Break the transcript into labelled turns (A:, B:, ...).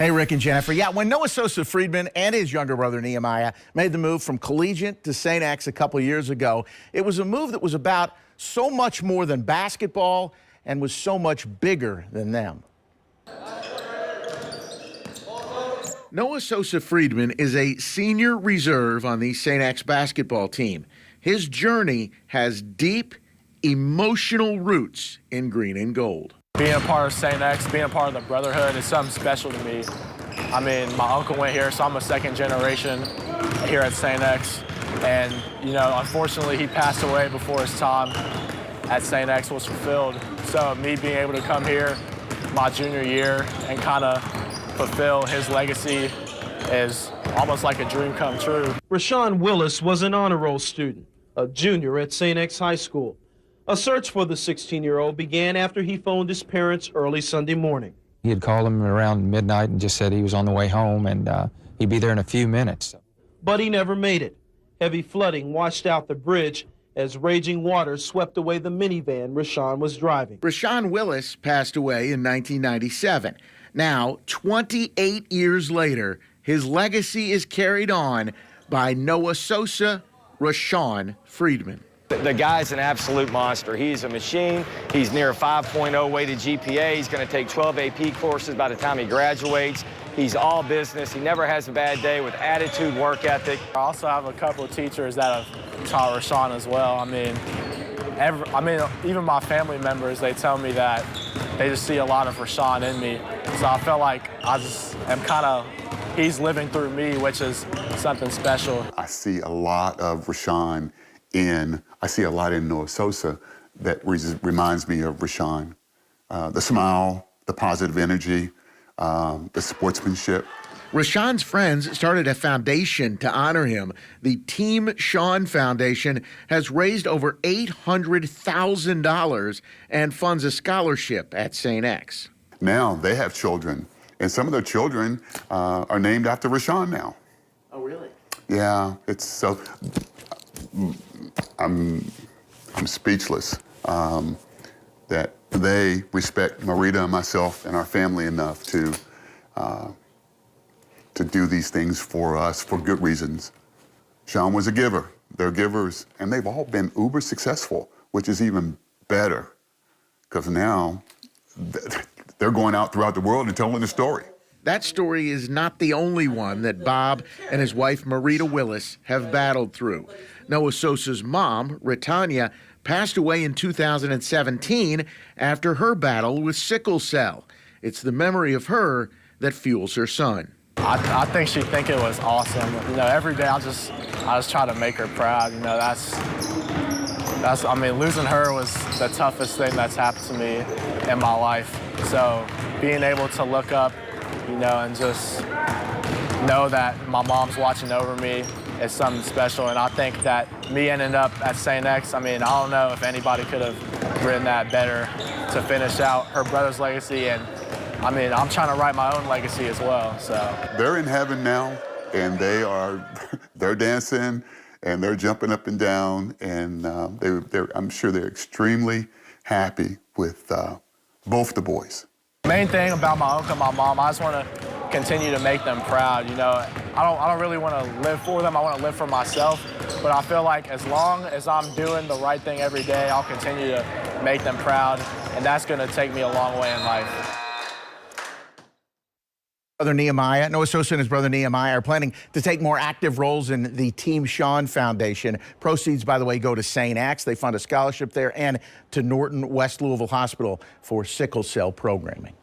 A: Hey, Rick and Jennifer. Yeah, when Noah Sosa Friedman and his younger brother Nehemiah made the move from collegiate to St. X a couple years ago, it was a move that was about so much more than basketball and was so much bigger than them. Noah Sosa Friedman is a senior reserve on the St. X basketball team. His journey has deep, emotional roots in green and gold.
B: Being a part of St. X, being a part of the Brotherhood is something special to me. I mean, my uncle went here, so I'm a second generation here at St. X. And, you know, unfortunately, he passed away before his time at St. X was fulfilled. So me being able to come here my junior year and kind of fulfill his legacy is almost like a dream come true.
C: Rashawn Willis was an honor roll student, a junior at St. X High School. A search for the 16-year-old began after he phoned his parents early Sunday morning.
D: He had called him around midnight and just said he was on the way home and he'd be there in a few minutes.
C: But he never made it. Heavy flooding washed out the bridge as raging waters swept away the minivan Rashawn was driving.
A: Rashawn Willis passed away in 1997. Now, 28 years later, his legacy is carried on by Noah Sosa Rashawn Friedman.
E: The guy's an absolute monster. He's a machine. He's near a 5.0 weighted GPA. He's going to take 12 AP courses by the time he graduates. He's all business. He never has a bad day, with attitude, work ethic.
B: I also have a couple of teachers that have taught Rashawn as well. I mean, even my family members, they tell me that they just see a lot of Rashawn in me. So I feel like I just am he's living through me, which is something special.
F: I see a lot of Rashawn I see a lot in Noah Sosa that reminds me of Rashawn. The smile, the positive energy, the sportsmanship.
A: Rashawn's friends started a foundation to honor him. The Team Sean Foundation has raised over $800,000 and funds a scholarship at St. X.
F: Now they have children, and some of their children are named after Rashawn now.
A: Oh, really?
F: Yeah, it's so. I'm speechless that they respect Marita and myself and our family enough to do these things for us for good reasons. Sean was a giver. They're givers, and they've all been uber successful, which is even better because now they're going out throughout the world and telling the story.
A: That story is not the only one that Bob and his wife, Marita Willis, have battled through. Noah Sosa's mom, Ritanya, passed away in 2017 after her battle with sickle cell. It's the memory of her that fuels her son.
B: I think she'd think it was awesome. You know, every day I just try to make her proud. You know, I mean, losing her was the toughest thing that's happened to me in my life. So being able to look up, you know, and just know that my mom's watching over me is something special. And I think that me ending up at St. X, I mean, I don't know if anybody could have written that better to finish out her brother's legacy. And I mean, I'm trying to write my own legacy as well, so.
F: They're in heaven now, and they're dancing, and they're jumping up and down, and I'm sure they're extremely happy with both the boys.
B: Main thing about my uncle and my mom, I just want to continue to make them proud. You know, I don't really want to live for them. I want to live for myself. But I feel like as long as I'm doing the right thing every day, I'll continue to make them proud, and that's going to take me a long way in life.
A: Brother Nehemiah, Noah Sosa and his brother Nehemiah are planning to take more active roles in the Team Sean Foundation. Proceeds, by the way, go to St. X. They fund a scholarship there and to Norton West Louisville Hospital for sickle cell programming.